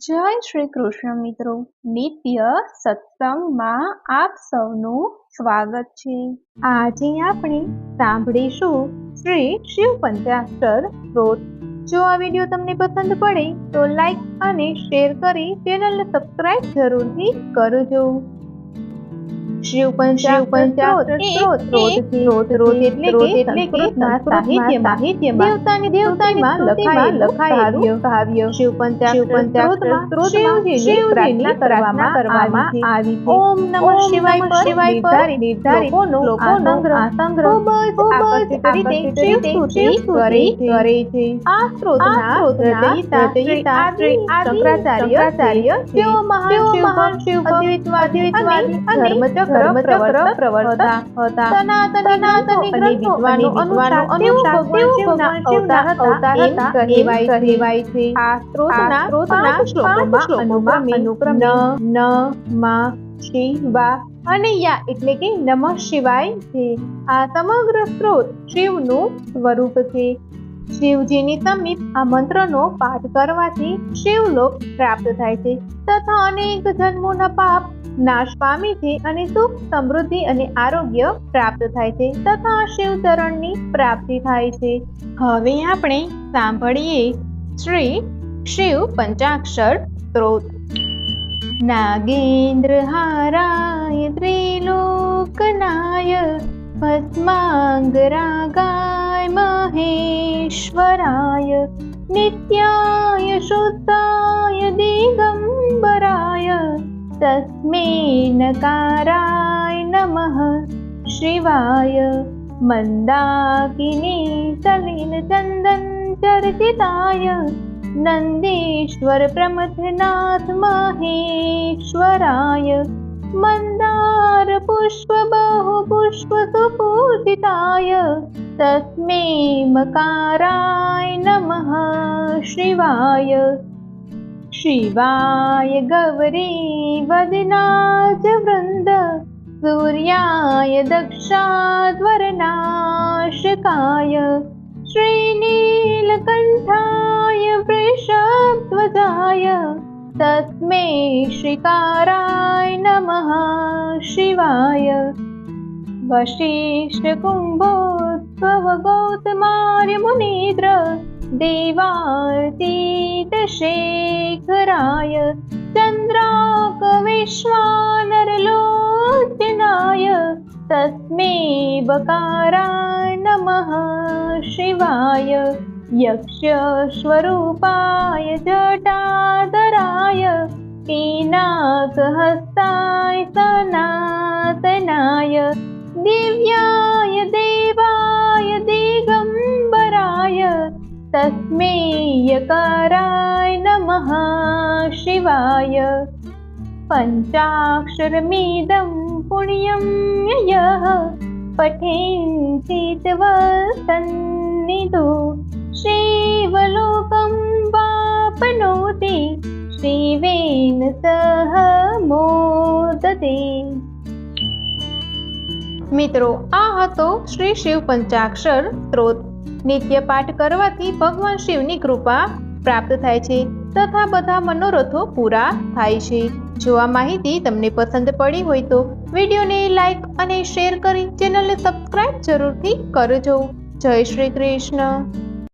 જય શ્રી કૃષ્ણ મિત્રો, નિત્ય સત્સંગમાં આપ સૌનું સ્વાગત છે। આજે આપણે સાંભળીશું શ્રી શિવ પંચાક્ષર સ્ત્રોત। જો આ વિડીયો તમને પસંદ પડે તો લાઈક અને શેર કરી ચેનલને સબસ્ક્રાઇબ જરૂરથી કરજો। શિવ પંચાક્ષર સ્ત્રોત એટલે કે સંસ્કૃતના સાહિત્યમાં દેવતાની સ્તુતિમાં લખાયેલું કાવ્ય। શિવ પંચાક્ષર સ્ત્રોતમાં શિવજીની પ્રાર્થના કરવામાં આવી છે। ઓમ નમઃ શિવાય પર નિર્ધારિત લોકોનો આ સંગ્રહ ખૂબ જ આકર્ષિત રીતે શિવ સ્તુતિ કરે છે। આ સ્ત્રોતના રચયિતા શ્રી શંકરાચાર્ય તેઓ મહાન શિવ અદ્વૈતવાદી અને ધર્મચક્ર પ્રવર્તતા હતા। સનાતની ગ્રંથો અને વિદ્વાનો અનુસાર તેઓ ભગવાન શિવના અવતાર હતા કહેવાય છે। આ સ્ત્રોતના 5 શ્લોકોમાં અનુક્રમે નમઃ શિવાય અને યા એટલે કે નમઃ શિવાય છે। આ સમગ્ર સ્ત્રોત શિવનું સ્વરૂપ છે। શિવજીની સમીપ આ મંત્રનો પાઠ કરવાથી શિવલોક પ્રાપ્ત થાય છે તથા અનેક જન્મોના પાપ નાશ પામે છે અને સુખ સમૃદ્ધિ અને આરોગ્ય પ્રાપ્ત થાય છે તથા શિવચરણની પ્રાપ્તિ થાય છે। હવે આપણે સાંભળીએ શ્રી શિવ પંચાક્ષર સ્ત્રોત। નાગેન્દ્ર હારાય ત્રિલોકનાય ભસ્માંગરાગાય મહેશ્વરાય નિત્યાય શુદ્ધાય દિગંબરાય તસ્मै નકારાય નમઃ શિવાય। મંદાकिनी સલિલ ચંદન ચર્ચિતાય નંદીશ્વર પ્રમથનાથ મહેશ્વરાય મંદાર પુષ્પ બહુ પુષ્પ સુપૂજિતાય તસ્मै મકારાય નમઃ શિવાય। शिवाय गौरी वदनाज वृंद सूर्याय दक्षाध्वरनाशकाय श्रीनीलकंठाय वृषभध्वजाय तस्मै श्रीकाराय नमः शिवाय। वशिष्ठ कुंभोद्भव गौतमार्य मुनीन्द्र देवातीत शेखराय चंद्राक विश्वानरलोचनाय तस्मै बकाराय नमः शिवाय। यक्ष स्वरूपाय जटाधराय पिनाकहस्ताय सनातनाय दिव्याय देवाय दिगंबराय तस्मै यकाराय नमः शिवाय। पञ्चाक्षरमिदं पुण्यं यः पठेन्तीतवसन्निधो शिवलोकं वाप्नोति शिवेन सह मोदते। મિત્રો, આ હતો શ્રી શિવ પંચાક્ષર સ્ત્રોત। નિત્ય પાઠ કરવાથી ભગવાન શિવની કૃપા પ્રાપ્ત થાય છે તથા બધા મનોરથો પૂરા થાય છે। જો આ માહિતી તમને પસંદ પડી હોય તો વિડીયોને લાઈક અને શેર કરી ચેનલને સબસ્ક્રાઇબ જરૂરથી કરજો। જય શ્રી કૃષ્ણ।